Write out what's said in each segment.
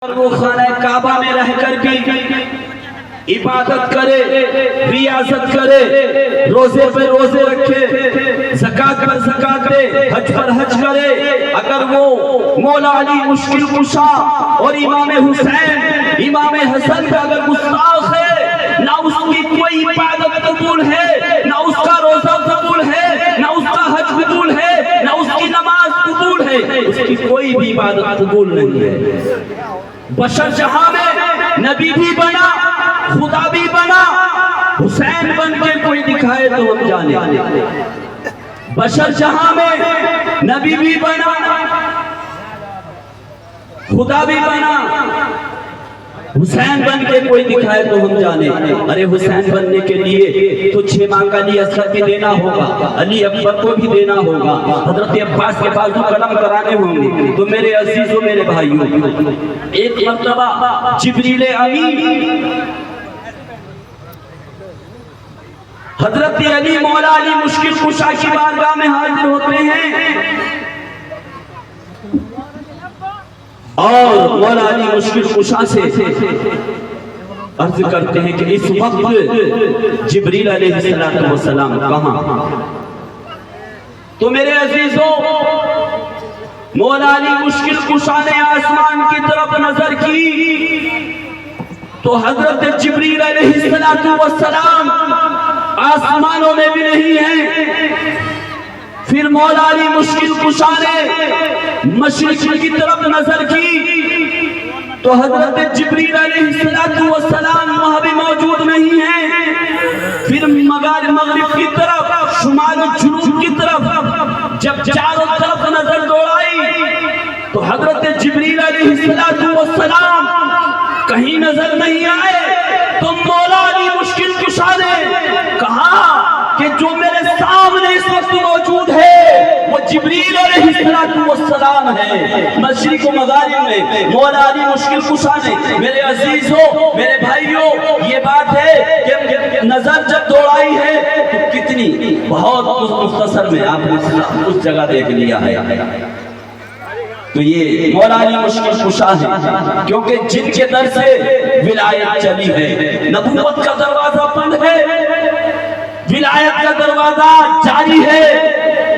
اور وہ خانہ کعبہ میں رہ کر بھی عبادت کرے، ریاضت کرے، روزے پہ روزے رکھے، زکوٰۃ پر زکوٰۃ دے، حج پر حج کرے، اگر وہ مولا علی مشکل کشا اور امام حسین امام حسن کا اگر گستاخ ہے، نہ اس کی کوئی عبادت قبول ہے، نہ اس کا روزہ قبول ہے، نہ اس کا حج قبول ہے، نہ اس کی نماز قبول ہے، اس کی کوئی بھی عبادت قبول نہیں ہے۔ بشر جہاں میں نبی بھی بنا، خدا بھی بنا، حسین بن کے کوئی دکھائے تو ہم جانے۔ بشر جہاں میں نبی بھی بنا، خدا بھی بنا، حسین بن کے کوئی دکھائے تو ہم جانے۔ ارے حسین بننے کے لیے تو 6 ماہ کا علی اصغر بھی دینا ہوگا، علی اکبر کو بھی دینا ہوگا، حضرت عباس کے بازو قلم کرانے ہوں گے۔ تو میرے عزیزوں، میرے بھائیوں، ایک مرتبہ جبریل امین حضرت علی مولا علی مشکل کشا کی بارگاہ میں حاضر ہوتے ہیں اور مولا علی مشکل کشا سے عرض کرتے ہیں کہ اس وقت جبریل علیہ السلام کہاں؟ تو میرے عزیزوں، مولا علی مشکل کشا نے آسمان کی طرف نظر کی تو حضرت جبریل علیہ السلام آسمانوں میں بھی نہیں ہیں۔ پھر مولا علی مشکل کشا نے مشرق کی طرف نظر کی تو حضرت جبریل علیہ السلام وہاں بھی موجود نہیں ہیں۔ پھر مغرب کی طرف، شمال جنوب کی طرف جب چاروں طرف نظر دوڑائی تو حضرت جبریل علیہ السلام کہیں نظر نہیں آئے۔ تو مولا علی مشکل کشا نے کہا کہ جو میرے سامنے اس وقت موجود ہے وہ جبریل علیہ السلام ہے۔ مشرق و مغرب میں مولا علی مشکل کشا نے، میرے عزیزوں، میرے بھائیوں، یہ بات ہے کہ نظر جب دوڑائی ہے تو کتنی بہت مختصر میں آپ نے اس جگہ دیکھ لیا ہے۔ تو یہ مولا علی مشکل کشا ہے، کیونکہ جن کے در سے ولایت چلی ہے، نبوت کا دروازہ بند ہے، ولایت کا دروازہ جاری ہے،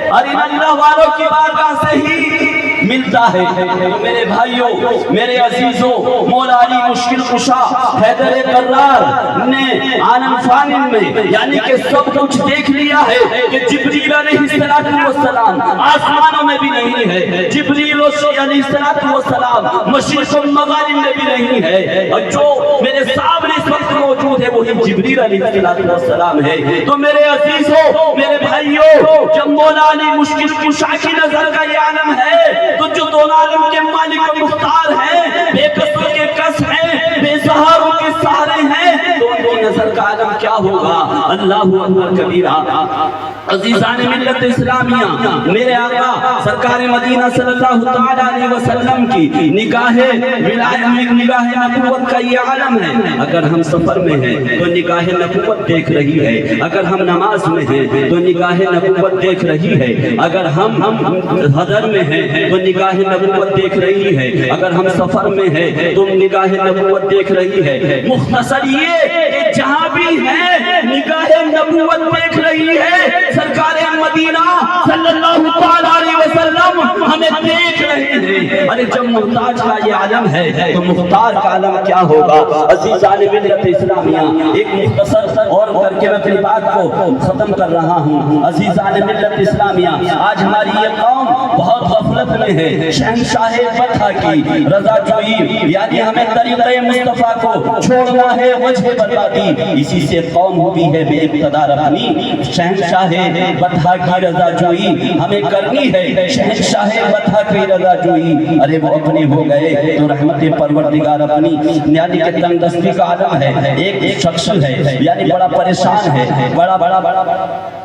اور اللہ والوں کی بارگاہ سے ہی ملتا ہے۔ میرے بھائیوں، میرے عزیزوں، مولا علی مشکل کشا حیدر کرار نے عالم فانن میں یعنی کہ سب کچھ دیکھ لیا ہے کہ جبریل علیہ السلام آسمانوں میں بھی نہیں ہے، جبریل علیہ السلام مشرق و مغرب میں بھی نہیں ہے، اور جو میرے سامنے اس وقت موجود ہے وہی جبریل علیہ السلام ہے۔ تو میرے عزیزوں، میرے بھائیوں، جب مولا علی مشکل کشا کی نظر کا یہ عالم ہے تو جو دونوں عالم کے مالک و مختار ہیں، بے قصر کے قص ہیں، بے سہاروں کے سہارے ہیں، تو ان کی نظر کا عالم کیا ہوگا؟ اللہ اکبر کبیرہ۔ عزیزان ملت اسلامیہ، میرے آقا سرکار مدینہ صلی اللہ تعالیٰ علیہ وسلم کی نگاہ نبوت کا یہ عالم ہے۔ اگر ہم سفر میں ہیں تو نگاہ نبوت دیکھ رہی ہے، اگر ہم نماز میں ہیں تو نگاہ نبوت دیکھ رہی ہے، اگر ہم حضر میں ہیں تو نگاہ نبوت دیکھ رہی ہے، اگر ہم سفر میں ہیں تو نگاہ نبوت دیکھ رہی ہے۔ مختصر یہ کہ جہاں بھی ہے نگاہ نبوت دیکھ رہی ہے۔ سرکار مدینہ صلی اللہ علیہ وسلم ہمیں دیکھ رہے ہیں۔ ارے جب محتاج کا یہ عالم ہے تو مختار کا عالم کیا ہوگا؟ عزیزان ملت اسلامیہ، ایک مختصر اور کر کے میں اپنی بات کو ختم کر رہا ہوں۔ عزیزان ملت اسلامیہ، آج ہماری یہ قوم بہت غفلت میں ہے۔ شہنشاہ فتح کی رضا جوئی، یعنی ہمیں طریقہ مصطفیٰ کو چھوڑنا ہے، وجہ بربادی، اسی سے قوم ہوئی ہے بے اقتدار اپنی۔ شہنشاہ فتح کی رضا جوئی ہمیں کرنی ہے، شہنشاہ فتح کی رضا جوئی۔ ارے وہ اپنے ہو گئے تو رحمت پروردگار اپنی، یعنی کہ تنگ دستی کا عالم ہے۔ ایک شخص ہے یعنی بڑا پریشان ہے، بڑا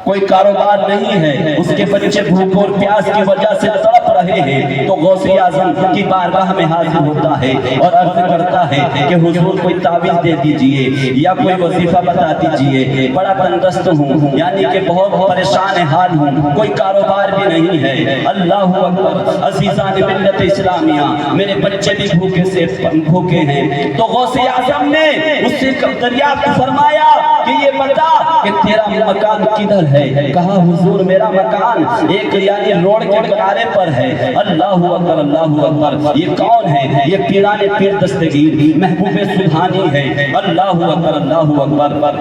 کوئی کاروبار نہیں ہے، اس کے بچے بھوک اور پیاس کی وجہ سے تڑپ رہے ہیں تو غوث اعظم کی بارگاہ میں حاضر ہوتا ہے اور عرض کرتا ہے کہ حضور کوئی تعویذ دے دیجئے یا کوئی وظیفہ بتا دیجئے، بڑا تندرست ہوں، یعنی کہ بہت پریشان حال ہوں، کوئی کاروبار بھی نہیں ہے۔ اللہ اکبر، عزیزان ملت اسلامیہ، میرے بچے بھی بھوکے سے بھوکے ہیں۔ تو غوث اعظم نے اس سے دریافت فرمایا کہ یہ بتا کہ تیرا مکان کدھر ہے؟ کہا حضور میرا مکان ایک یعنی روڈ کے کنارے پر ہے۔ اللہ اکبر اللہ اکبر، یہ کون ہے؟ یہ پیران پیر دستگیر محبوب سبحانی ہے۔ اللہ اکبر اللہ اکبر۔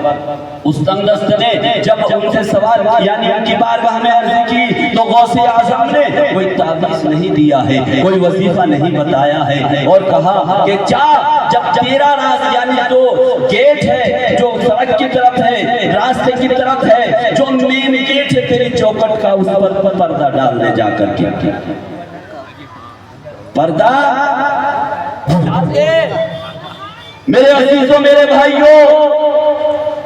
اس تندرست نے جب ان سے سوال یعنی ان کی بارگاہ میں عرض کی تو غوث اعظم نے کوئی تعویذ نہیں دیا ہے، کوئی وظیفہ نہیں بتایا ہے، اور کہا کہ جا جب تیرا راز یعنی جو گیٹ ہے جو سڑک کی طرف ہے، راستے کی طرف ہے، جو مین گیٹ ہے تیری چوکٹ کا، اس پر پردہ ڈال دے جا کر کے پردہ۔ میرے عزیزوں میرے بھائیوں،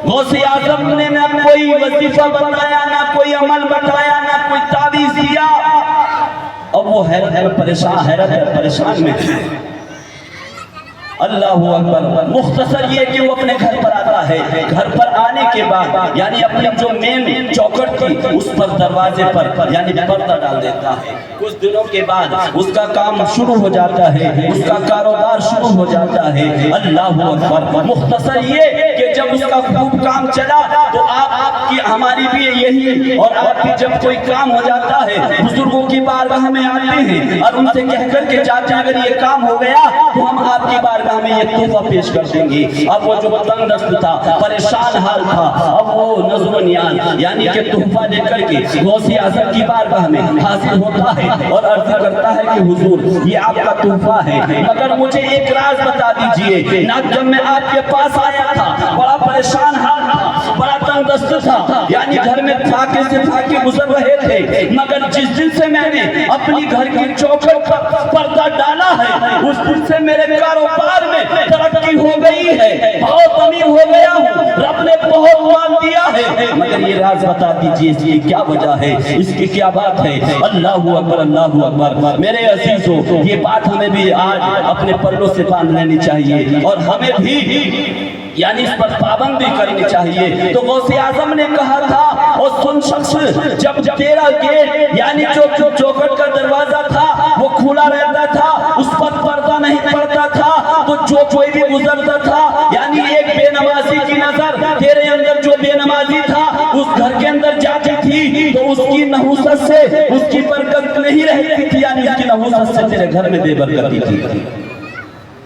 غوث اعظم نے نہ کوئی وظیفہ بتایا، نہ کوئی عمل بتایا، نہ کوئی تعویذ دیا۔ اب وہ حیرت پریشان میں اللہ اکبر۔ مختصر یہ کہ وہ اپنے گھر پر آتا ہے، گھر پر آنے کے بعد یعنی اپنی جو مین چوکٹ تھی اس پر دروازے پر یعنی پردہ ڈال دیتا ہے۔ کچھ دنوں کے بعد اس کا کام شروع ہو جاتا ہے، اس کا کاروبار شروع ہو جاتا ہے۔ اللہ اکبر۔ مختصر یہ کہ جب اس کا خوب کام چلا تو آپ کی ہماری بھی یہی اور آپ بھی جب کوئی کام ہو جاتا ہے بزرگوں کی بارگاہ میں آتے ہیں اور ان سے کہہ کر کے چاچا اگر یہ کام ہو گیا تو ہم آپ کی بارگاہ میں یہ تحفہ پیش کر دیں گے۔ اب وہ جو تندرست تھا، پریشان حال تھا، اب وہ نظر و نیاز یعنی کہ تحفہ لے کر کے غوث اعظم کی بارگاہ میں حاضر ہوتا ہے اور عرض کرتا ہے کہ حضور یہ آپ کا تحفہ ہے، مگر مجھے ایک راز بتا دیجئے۔ نہ جب میں آپ کے پاس آیا تھا بڑا پریشان حال تھا، بڑا تندرست تھا، یعنی گھر میں پھاکے سے پھاکے گزر رہے تھے، مگر جس دن سے میں نے اپنی گھر کی چوکٹ پر پردہ ڈالا ہے اس دن سے میرے کاروبار میں ترقی ہو گئی ہے، بہت امیر ہو گیا ہوں، رب نے بہت مال دیا ہے، مگر یہ راز بتا دیجئے اس کی کیا وجہ ہے، اس کی کیا بات ہے؟ اللہ اکبر اللہ اکبر۔ میرے عزیزوں یہ بات ہمیں بھی آج اپنے پلوں سے باندھ لینی چاہیے اور ہمیں بھی یعنی اس پر پابندی کرنی چاہیے۔ تو غوث اعظم نے کہا تھا اور سن شخص، جب تیرا گیٹ یعنی جو چوکٹ کا دروازہ تھا وہ کھلا رہتا تھا، اس پر پردہ نہیں پڑتا تھا، تو جو کوئی بھی گزرتا تھا یعنی ایک بے نمازی کی نظر تیرے اندر جو بے نمازی تھا اس گھر کے اندر جاتی تھی تو اس کی نحوست سے اس کی برکت نہیں رہتی تھی، یعنی اس کی نحوست سے تیرے گھر میں بے برکتی تھی۔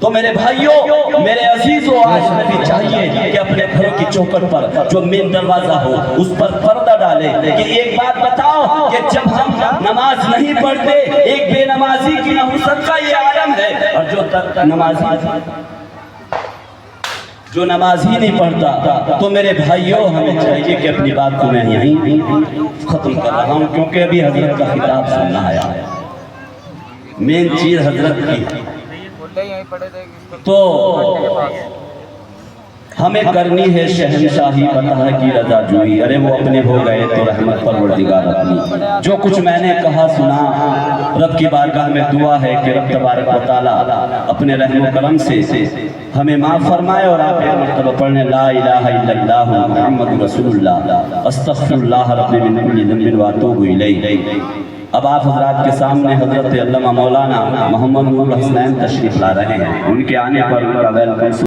تو میرے بھائیوں میرے عزیزوں، آج ہمیں بھی چاہیے کہ اپنے گھروں کی چوکٹ پر جو مین دروازہ ہو اس پر پردہ ڈالے۔ کہ ایک بات بتاؤ کہ جب ہم نماز نہیں پڑھتے ایک بے نمازی کی نحوست کا یہ عالم ہے، اور جو نماز ہی نہیں پڑھتا، تو میرے بھائیوں ہمیں چاہیے کہ اپنی بات کو میں یہیں ختم کر رہا ہوں کیونکہ ابھی حضرت کا خطاب سننا آیا ہے، مین چیز حضرت کی، تو ہمیں کرنی ہے شہنشاہی فتح کی رضا جوئی۔ ارے وہ اپنے ہو گئے تو رحمت پروردگار اپنی۔ جو کچھ میں نے کہا سنا، رب کی بارگاہ میں دعا ہے کہ رب تبارک و تعالیٰ اپنے رحم و کرم سے ہمیں معاف فرمائے، اور آپ ایک مرتبہ پڑھنے لا الہ الا اللہ محمد رسول اللہ استغفر اللہ ربی من کل ذنب واتوب الیہ۔ اب آپ حضرات کے سامنے حضرت علامہ مولانا محمد نور حسنین تشریف لا رہے ہیں، ان کے آنے پر ان کا ویلکم